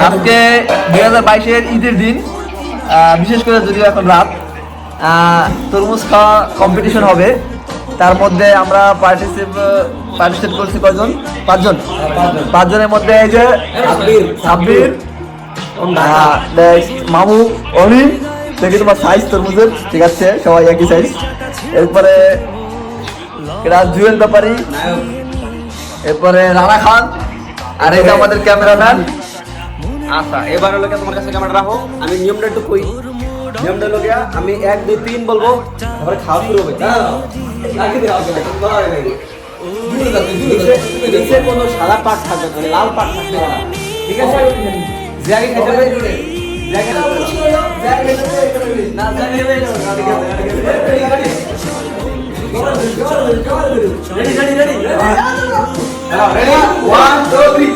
আজকে 2022-এর ঈদের দিন, বিশেষ করে যদিও এখন রাত, তরমুজ খাওয়া কম্পিটিশন হবে। তার মধ্যে আমরা পার্টিসিপেট করছি কয়জন? পাঁচজনের মধ্যে এই যে সাব্বির, মামু, অনিল, দেখি তোমার সাইজ তরমুজের ঠিক আছে, সবাই একই সাইজ। এরপরে জুয়েল ব্যাপারী, এরপরে রানা খান, আর এটা আমাদের ক্যামেরাম্যান। আচ্ছা, এবার হলো তোমার কাছে ক্যামেরা রাখো, আমি নিয়মটা একটু কই। নিয়মটা হলো আমি 1 2 3 বলবো, তারপরে খাওয়া শুরু হবে। নিচে কোনো সাদা পাট থাকবে না, লাল পাট থাকবে না, ঠিক আছে? জায়গা খেতে হবে, জায়গা না জায়গা রেডি 1 2 3।